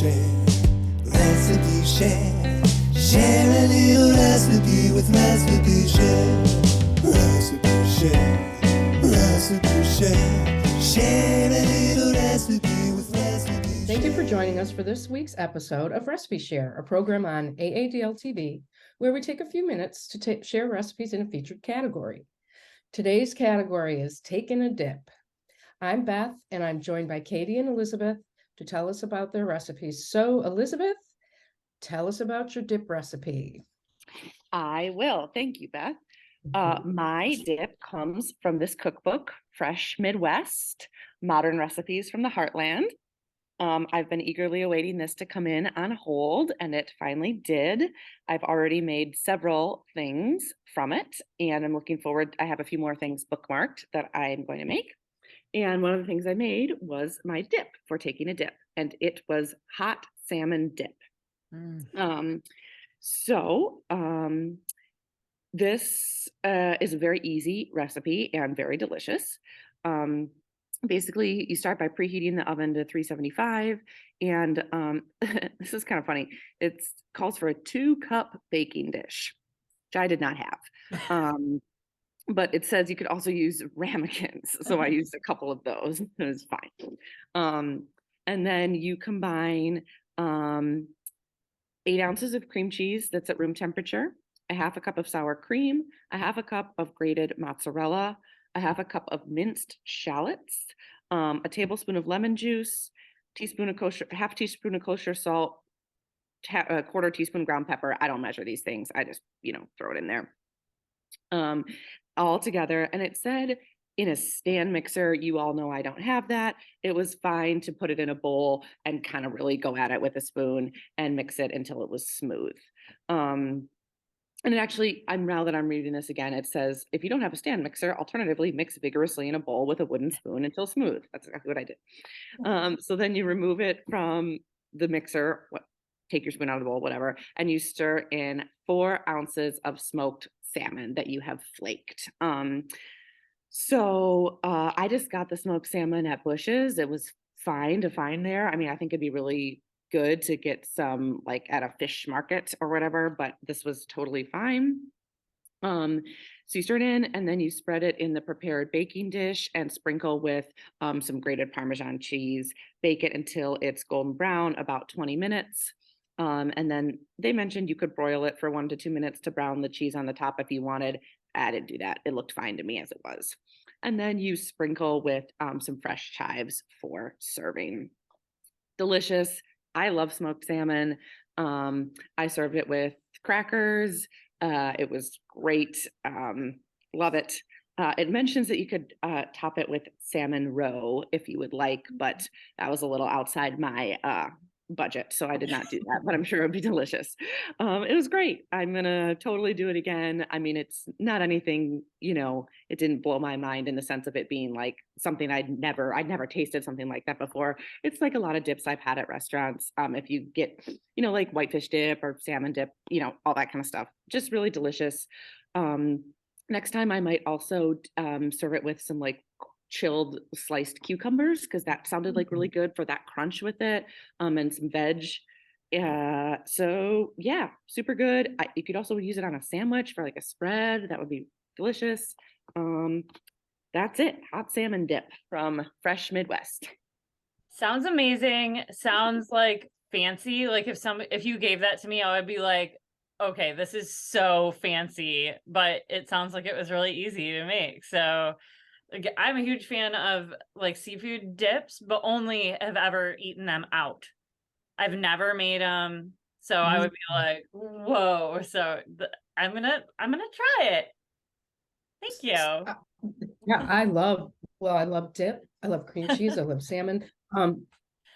share, recipe share. Share a little recipe with Recipe Share. Recipe Share, Recipe Share. Share a little recipe with Recipe Share. Thank you for joining us for this week's episode of Recipe Share, a program on AADL TV, where we take a few minutes to share recipes in a featured category. Today's category is Taking a Dip. I'm Beth, and I'm joined by Katie and Elizabeth to tell us about their recipes. So, Elizabeth, tell us about your dip recipe. I will. Thank you, Beth. My dip comes from this cookbook, Fresh Midwest, Modern Recipes from the Heartland. I've been eagerly awaiting this to come in on hold, and it finally did. I've already made several things from it, and I'm looking forward. I have a few more things bookmarked that I'm going to make. And one of the things I made was my dip for taking a dip, and it was hot salmon dip. This is a very easy recipe and very delicious. Basically, you start by preheating the oven to 375, and this is kind of funny. It calls for a 2-cup baking dish, which I did not have. But it says you could also use ramekins, so I used a couple of those. It was fine. And then you combine 8 ounces of cream cheese that's at room temperature, a half a cup of sour cream, a half a cup of grated mozzarella, a half a cup of minced shallots, a tablespoon of lemon juice, half teaspoon of kosher salt, a quarter teaspoon ground pepper. I don't measure these things. I just, throw it in there. All together. And it said in a stand mixer, you all know I don't have that. It was fine to put it in a bowl and kind of really go at it with a spoon and mix it until it was smooth. And it actually, now that I'm reading this again, it says, if you don't have a stand mixer, alternatively, mix vigorously in a bowl with a wooden spoon until smooth. That's exactly what I did. So then you remove it from the mixer, take your spoon out of the bowl, whatever, and you stir in 4 ounces of smoked salmon that you have flaked. So I just got the smoked salmon at Bush's. It was fine to find there. I mean, I think it'd be really good to get some like at a fish market or whatever, but this was totally fine. So you stir it in, and then you spread it in the prepared baking dish and sprinkle with some grated Parmesan cheese. Bake it until it's golden brown, about 20 minutes. And then they mentioned you could broil it for 1 to 2 minutes to brown the cheese on the top if you wanted. I didn't do that. It looked fine to me as it was. And then you sprinkle with some fresh chives for serving. Delicious. I love smoked salmon. I served it with crackers. It was great. Love it. It mentions that you could top it with salmon roe if you would like, but that was a little outside my budget, so I did not do that, but I'm sure it would be delicious. It was great. I'm gonna totally do it again. I mean, it's not anything, it didn't blow my mind in the sense of it being like something I'd never tasted something like that before. It's like a lot of dips I've had at restaurants. If you get, like whitefish dip or salmon dip, all that kind of stuff, just really delicious. Next time I might also serve it with some like chilled sliced cucumbers, because that sounded like really good for that crunch with it, and some veg. So yeah, super good. You could also use it on a sandwich for like a spread. That would be delicious. That's it. Hot salmon dip from Fresh Midwest. Sounds amazing. Sounds like fancy. Like if you gave that to me, I would be like, okay, this is so fancy, but it sounds like it was really easy to make. So I'm a huge fan of like seafood dips, but only have ever eaten them out. I've never made them, so I would be like, whoa. So I'm gonna try it. Thank you. Yeah, I love dip. I love cream cheese. I love salmon.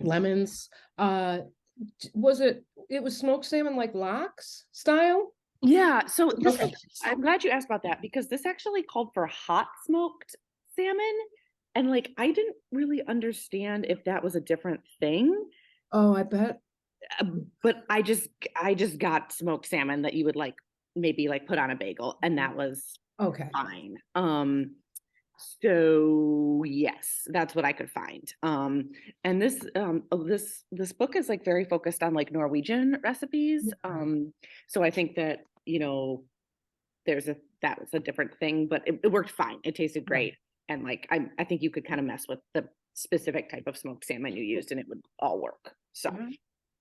Lemons. It was smoked salmon like lox style? Yeah, so I'm glad you asked about that, because this actually called for hot smoked salmon, and like I didn't really understand if that was a different thing. Oh, I bet. But I just got smoked salmon that you would like maybe like put on a bagel, and that was okay. fine. So yes, that's what I could find. And this book is like very focused on like Norwegian recipes. So I think that, that was a different thing, but it worked fine. It tasted great. And like I think you could kind of mess with the specific type of smoked salmon you used and it would all work. So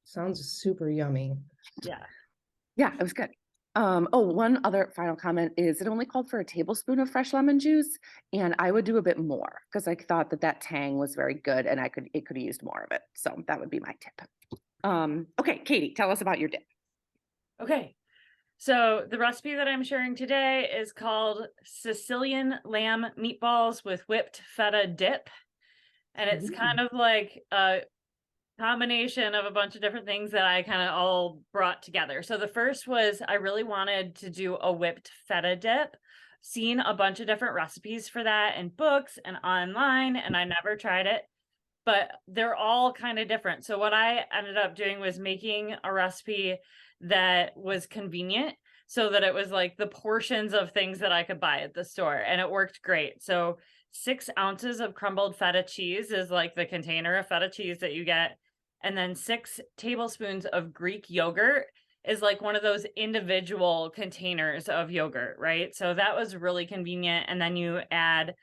Sounds super yummy. yeah, it was good. Oh, one other final comment is it only called for a tablespoon of fresh lemon juice, and I would do a bit more because I thought that tang was very good, and it could have used more of it. So that would be my tip. Okay, Katie, tell us about your dip. Okay. So the recipe that I'm sharing today is called Sicilian lamb meatballs with whipped feta dip. And it's kind of like a combination of a bunch of different things that I kind of all brought together. So the first was I really wanted to do a whipped feta dip. Seen a bunch of different recipes for that in books and online, and I never tried it, but they're all kind of different. So what I ended up doing was making a recipe that was convenient so that it was like the portions of things that I could buy at the store, and it worked great. So 6 ounces of crumbled feta cheese is like the container of feta cheese that you get. And then 6 tablespoons of Greek yogurt is like one of those individual containers of yogurt, right? So that was really convenient. And then you add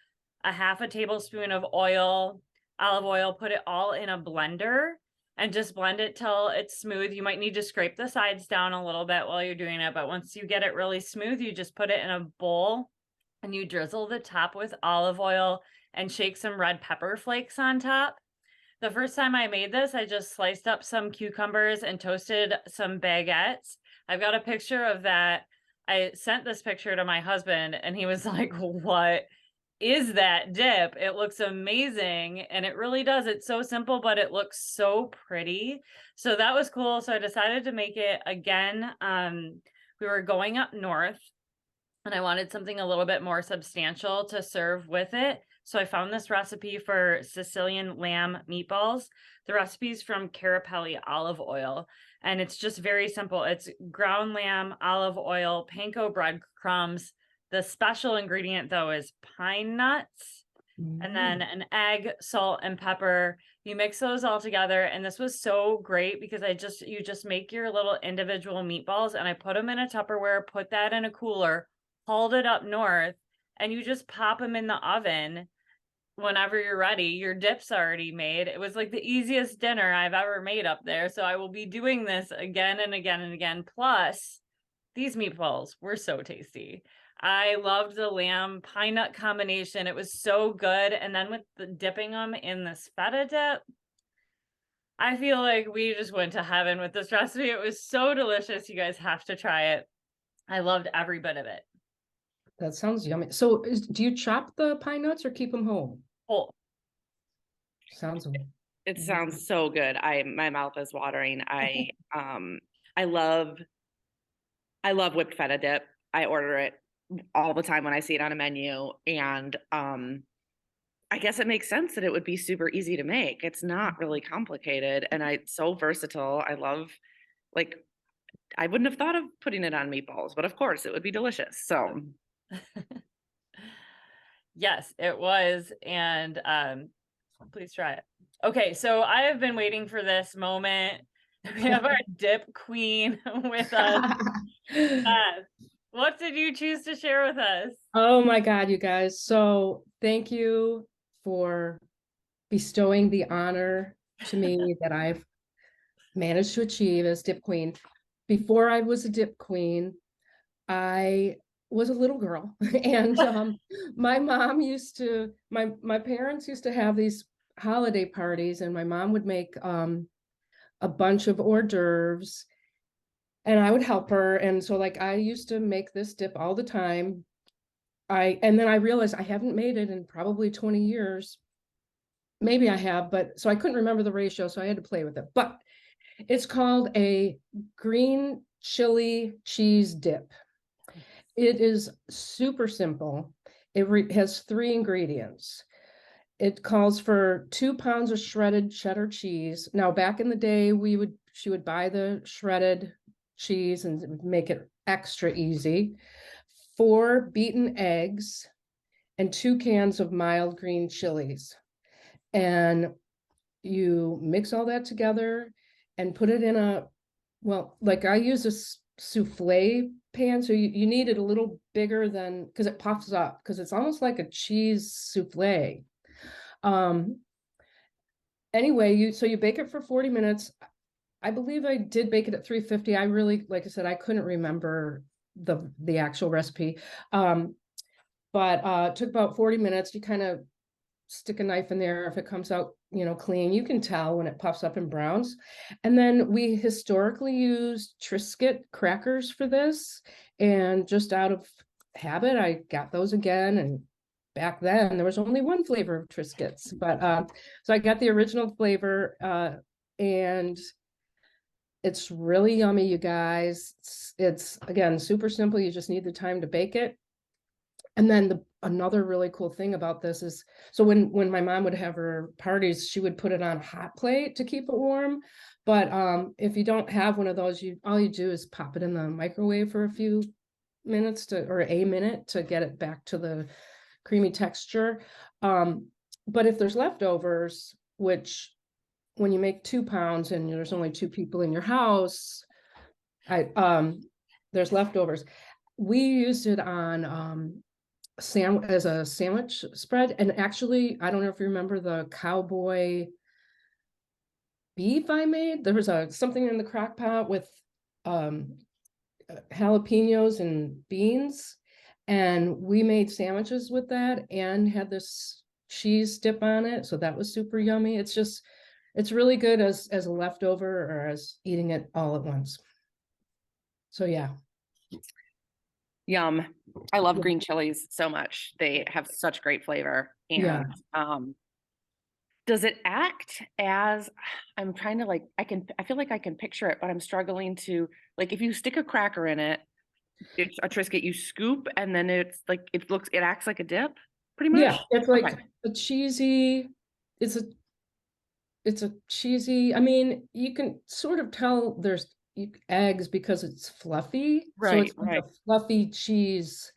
a half a tablespoon of oil, olive oil, put it all in a blender and just blend it till it's smooth. You might need to scrape the sides down a little bit while you're doing it, but once you get it really smooth, you just put it in a bowl and you drizzle the top with olive oil and shake some red pepper flakes on top. The first time I made this, I just sliced up some cucumbers and toasted some baguettes. I've got a picture of that. I sent this picture to my husband and he was like, what is that dip? It looks amazing. And it really does. It's so simple, but it looks so pretty. So that was cool. So I decided to make it again. We were going up north and I wanted something a little bit more substantial to serve with it. So I found this recipe for Sicilian lamb meatballs. The recipe is from Carapelli olive oil, and it's just very simple. It's ground lamb, olive oil, panko breadcrumbs. The special ingredient, though, is pine nuts, and then an egg, salt, and pepper. You mix those all together, and this was so great because you just make your little individual meatballs, and I put them in a Tupperware, put that in a cooler, hauled it up north, and you just pop them in the oven whenever you're ready. Your dip's already made. It was like the easiest dinner I've ever made up there. So I will be doing this again and again and again. Plus, these meatballs were so tasty. I loved the lamb pine nut combination. It was so good. And then with the dipping them in this feta dip, I feel like we just went to heaven with this recipe. It was so delicious. You guys have to try it. I loved every bit of it. That sounds yummy. So do you chop the pine nuts or keep them whole? Whole. Sounds It sounds so good. My mouth is watering. I love whipped feta dip. I order it all the time when I see it on a menu, and I guess it makes sense that it would be super easy to make. It's not really complicated, and it's so versatile. I love, like, I wouldn't have thought of putting it on meatballs, but of course it would be delicious. So yes, it was. And please try it. Okay, so I have been waiting for this moment. We have our dip queen with us. What did you choose to share with us? Oh my God, you guys. So thank you for bestowing the honor to me that I've managed to achieve as dip queen. Before I was a dip queen, I was a little girl, and my parents used to have these holiday parties, and my mom would make a bunch of hors d'oeuvres, and I would help her. And so like I used to make this dip all the time. And then I realized I haven't made it in probably 20 years. Maybe I have, but so I couldn't remember the ratio, so I had to play with it. But it's called a green chili cheese dip. It is super simple. It has 3 ingredients. It calls for 2 pounds of shredded cheddar cheese. Now, back in the day, she would buy the shredded cheese and make it extra easy. 4 beaten eggs, and 2 cans of mild green chilies. And you mix all that together and put it in a, well, like I use a souffle pan, so you need it a little bigger than, because it puffs up, because it's almost like a cheese souffle. Anyway, so you bake it for 40 minutes. I believe I did bake it at 350. I really, like I said, I couldn't remember the actual recipe. But it took about 40 minutes. You kind of stick a knife in there. If it comes out, clean, you can tell when it puffs up and browns. And then we historically used Triscuit crackers for this. And just out of habit, I got those again. And back then there was only one flavor of Triscuits, but so I got the original flavor, and it's really yummy, you guys. It's again super simple. You just need the time to bake it. And then another really cool thing about this is, so when my mom would have her parties, she would put it on a hot plate to keep it warm. But if you don't have one of those, all you do is pop it in the microwave for a few minutes or a minute to get it back to the creamy texture. But if there's leftovers, which when you make 2 pounds and there's only 2 people in your house, there's leftovers. We used it on as a sandwich spread. And actually, I don't know if you remember the cowboy beef I made. There was something in the crock pot with jalapenos and beans, and we made sandwiches with that and had this cheese dip on it. So that was super yummy. It's really good as a leftover or as eating it all at once. So yeah. Yum. I love Yeah. green chilies so much. They have such great flavor. And Yeah. Does it act as, I'm trying to I feel like I can picture it, but I'm struggling to, if you stick a cracker in it, it's a Triscuit, you scoop, and then it's like, it acts like a dip pretty much. Yeah, it's like Okay. a cheesy, it's a cheesy, I mean, you can sort of tell there's eggs because it's fluffy. So Right, it's like right. a fluffy cheese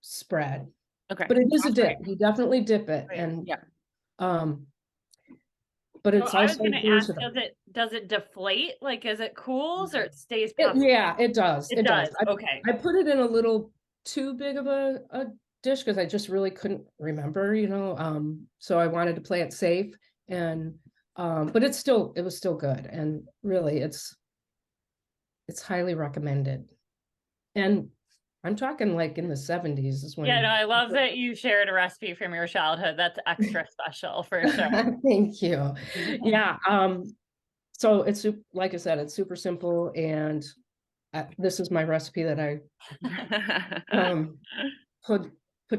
spread. Okay. But it is a Sounds dip. great. You definitely dip it. Right. And Yeah. but So it's I was also gonna ask, versatile. does it deflate? Like, as it cools, or it stays puffed? Yeah, it does. It does. Okay. I put it in a little too big of a dish because I just really couldn't remember, so I wanted to play it safe. And but it was still good, and really it's highly recommended. And I'm talking like in the 70s is when. Yeah, no, I love that you shared a recipe from your childhood. That's extra special for sure. Thank you. Yeah. So it's like I said, it's super simple, and this is my recipe that I put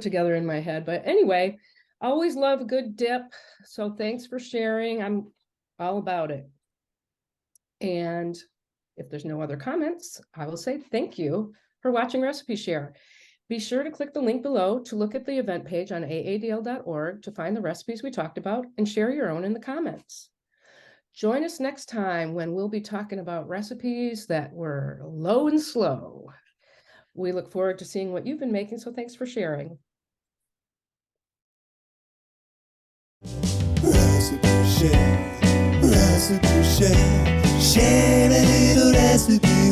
together in my head. But anyway, always love a good dip. So thanks for sharing. I'm all about it. And if there's no other comments, I will say thank you for watching Recipe Share. Be sure to click the link below to look at the event page on aadl.org to find the recipes we talked about and share your own in the comments. Join us next time when we'll be talking about recipes that were low and slow. We look forward to seeing what you've been making, so thanks for sharing. Recipe share, share a little recipe